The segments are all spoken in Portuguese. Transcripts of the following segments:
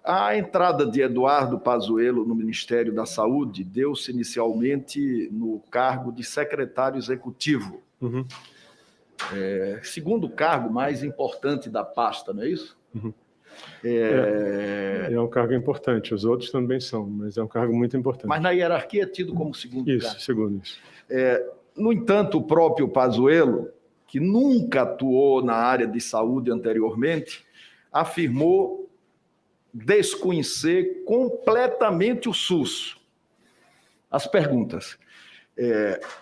A entrada de Eduardo Pazuello no Ministério da Saúde deu-se inicialmente no cargo de secretário executivo. Uhum. Segundo cargo mais importante da pasta, não é isso? Uhum. É um cargo importante, os outros também são, mas é um cargo muito importante. Mas na hierarquia é tido como segundo cargo. Isso, segundo isso. No entanto, o próprio Pazuello, que nunca atuou na área de saúde anteriormente, afirmou desconhecer completamente o SUS. As perguntas.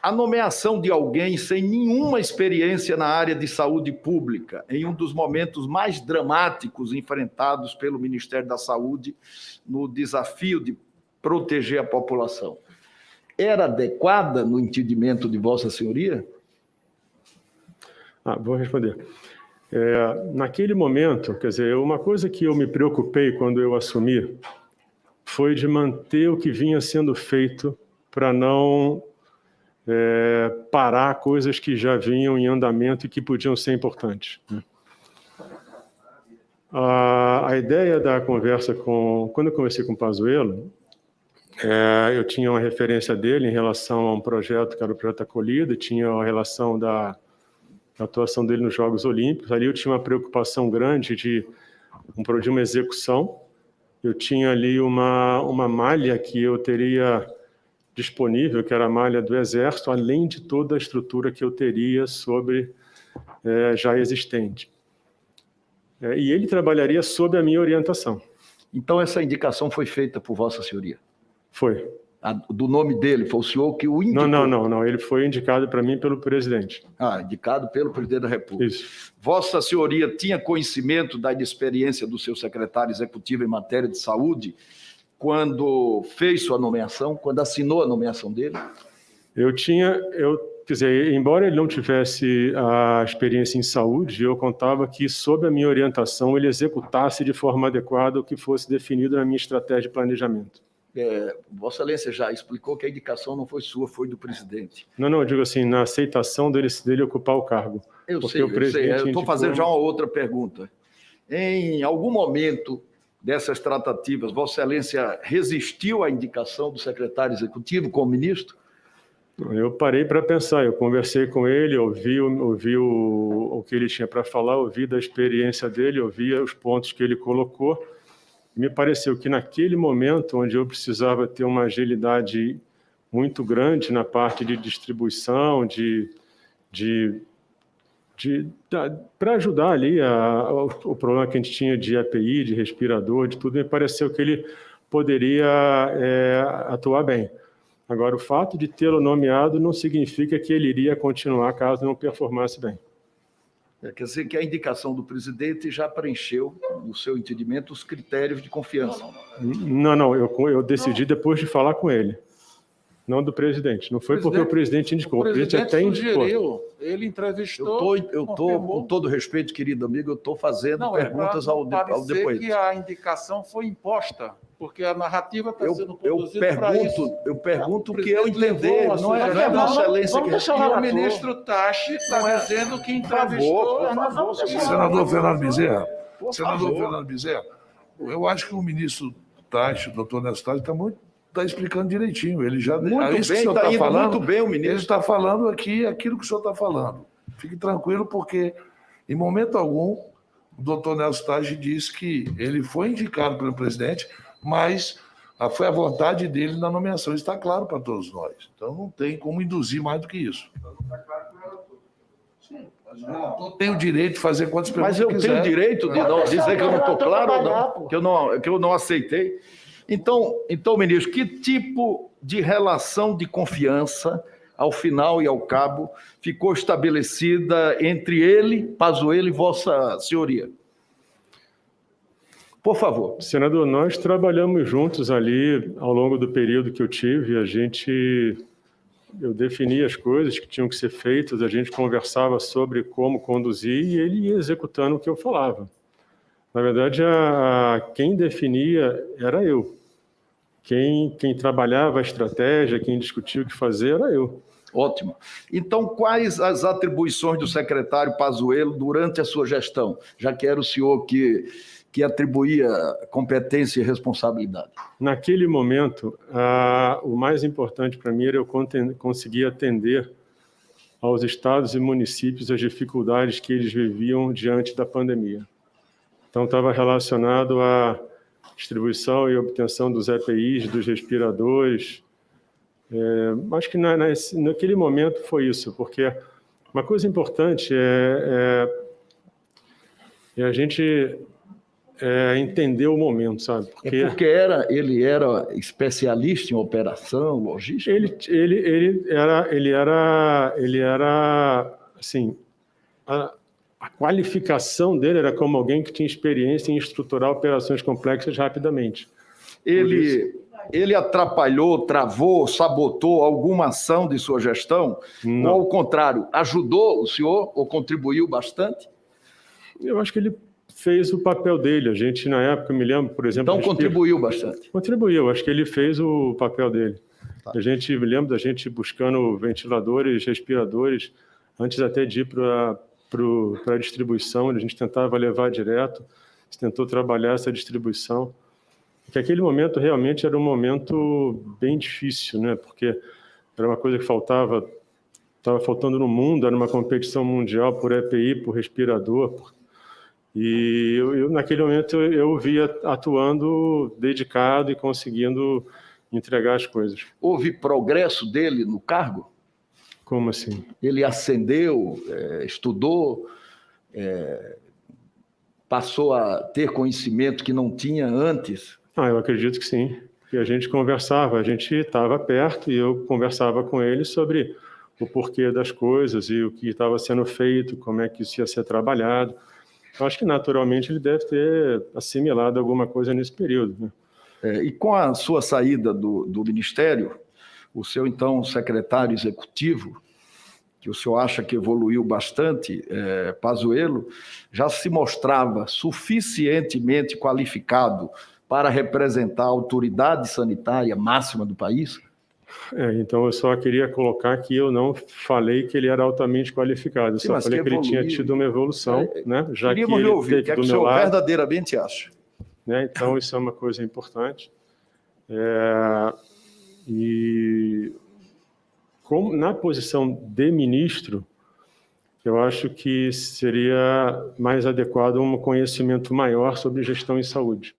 A nomeação de alguém sem nenhuma experiência na área de saúde pública, em um dos momentos mais dramáticos enfrentados pelo Ministério da Saúde no desafio de proteger a população, era adequada no entendimento de Vossa Senhoria? Vou responder. Naquele momento, quer dizer, uma coisa que eu me preocupei quando eu assumi foi de manter o que vinha sendo feito para não parar coisas que já vinham em andamento e que podiam ser importantes. A ideia da conversa quando eu conversei com o Pazuello, eu tinha uma referência dele em relação a um projeto que era o Projeto Acolhida, tinha a relação da atuação dele nos Jogos Olímpicos. Ali eu tinha uma preocupação grande de uma execução. Eu tinha ali uma malha que eu teria disponível, que era a malha do Exército, além de toda a estrutura que eu teria já existente. E ele trabalharia sob a minha orientação. Então essa indicação foi feita por Vossa Senhoria? Foi. Do nome dele, foi o senhor que o indicou? Não, ele foi indicado para mim pelo presidente. Indicado pelo presidente da República. Isso. Vossa Senhoria tinha conhecimento da experiência do seu secretário executivo em matéria de saúde quando fez sua nomeação, quando assinou a nomeação dele? Quer dizer, embora ele não tivesse a experiência em saúde, eu contava que, sob a minha orientação, ele executasse de forma adequada o que fosse definido na minha estratégia de planejamento. Vossa Excelência já explicou que a indicação não foi sua, foi do presidente. Não, eu digo assim, na aceitação dele ocupar o cargo. Eu sei. Eu estou fazendo já uma outra pergunta. Em algum momento dessas tratativas, Vossa Excelência resistiu à indicação do secretário executivo como ministro? Eu parei para pensar, eu conversei com ele, ouvi o que ele tinha para falar, ouvi da experiência dele, ouvi os pontos que ele colocou. Me pareceu que naquele momento, onde eu precisava ter uma agilidade muito grande na parte de distribuição, para ajudar ali o problema que a gente tinha de API, de respirador, de tudo, me pareceu que ele poderia atuar bem. Agora, o fato de tê-lo nomeado não significa que ele iria continuar caso não performasse bem. Quer dizer que a indicação do presidente já preencheu, no seu entendimento, os critérios de confiança. Não, eu decidi depois de falar com ele, não do presidente. Não foi porque o presidente indicou. O presidente até sugeriu, indicou. ele entrevistou. Eu estou, com todo respeito, querido amigo, eu estou fazendo perguntas ao depoente. Que a indicação foi imposta, porque a narrativa está sendo produzida para isso. Eu pergunto o que eu entender, não é Vossa Excelência que responde. O ministro Tachi está dizendo que entrevistou... Senador Fernando Bezerra, eu acho que o ministro Tachi, o doutor Nelson Tachi, está explicando direitinho. Ele já está falando muito bem o ministro. Ele está falando aqui aquilo que o senhor está falando. Fique tranquilo, porque em momento algum o doutor Nelson Tachi disse que ele foi indicado pelo presidente, mas foi a vontade dele na nomeação. Isso está claro para todos nós. Então não tem como induzir mais do que isso. Sim, mas o relator tem o direito de fazer quantas perguntas quiser. Mas eu tenho o direito de não dizer que eu não estou claro ou não, que eu não aceitei. Então, ministro, que tipo de relação de confiança, ao final e ao cabo, ficou estabelecida entre ele, Pazuello e Vossa Senhoria? Por favor. Senador, nós trabalhamos juntos ali ao longo do período que eu tive. Eu definia as coisas que tinham que ser feitas, a gente conversava sobre como conduzir e ele ia executando o que eu falava. Na verdade, quem definia era eu. Quem trabalhava a estratégia, quem discutia o que fazer era eu. Ótimo. Então, quais as atribuições do secretário Pazuello durante a sua gestão, já que era o senhor que atribuía competência e responsabilidade? Naquele momento, o mais importante para mim era eu conseguir atender aos estados e municípios as dificuldades que eles viviam diante da pandemia. Então, estava relacionado à distribuição e obtenção dos EPIs, dos respiradores. Acho que naquele momento foi isso, porque uma coisa importante é a gente entender o momento, sabe? Porque ele era especialista em operação, logística? Ele era assim, a qualificação dele era como alguém que tinha experiência em estruturar operações complexas rapidamente. Ele atrapalhou, travou, sabotou alguma ação de sua gestão? Não. Ou, ao contrário, ajudou o senhor ou contribuiu bastante? Eu acho que ele fez o papel dele. A gente, na época, me lembro, por exemplo... Então, contribuiu bastante? Contribuiu. Acho que ele fez o papel dele. Tá. Me lembro da gente buscando ventiladores, respiradores, antes até de ir para a distribuição. A gente tentava levar direto, tentou trabalhar essa distribuição. Porque aquele momento realmente era um momento bem difícil, né? Porque era uma coisa que estava faltando no mundo, era uma competição mundial por EPI, por respirador. E naquele momento eu via atuando dedicado e conseguindo entregar as coisas. Houve progresso dele no cargo? Como assim? Ele ascendeu, estudou, passou a ter conhecimento que não tinha antes? Eu acredito que sim. E a gente conversava, a gente estava perto e eu conversava com ele sobre o porquê das coisas e o que estava sendo feito, como é que isso ia ser trabalhado. Eu acho que, naturalmente, ele deve ter assimilado alguma coisa nesse período, né? E com a sua saída do Ministério, o seu, então, secretário executivo, que o senhor acha que evoluiu bastante, Pazuello, já se mostrava suficientemente qualificado para representar a autoridade sanitária máxima do país? Então, eu só queria colocar que eu não falei que ele era altamente qualificado. Eu só falei que ele tinha tido uma evolução, né? Já que ele ouvir, que é que o senhor verdadeiramente acha. Né? Então, isso é uma coisa importante. E na posição de ministro, eu acho que seria mais adequado um conhecimento maior sobre gestão em saúde.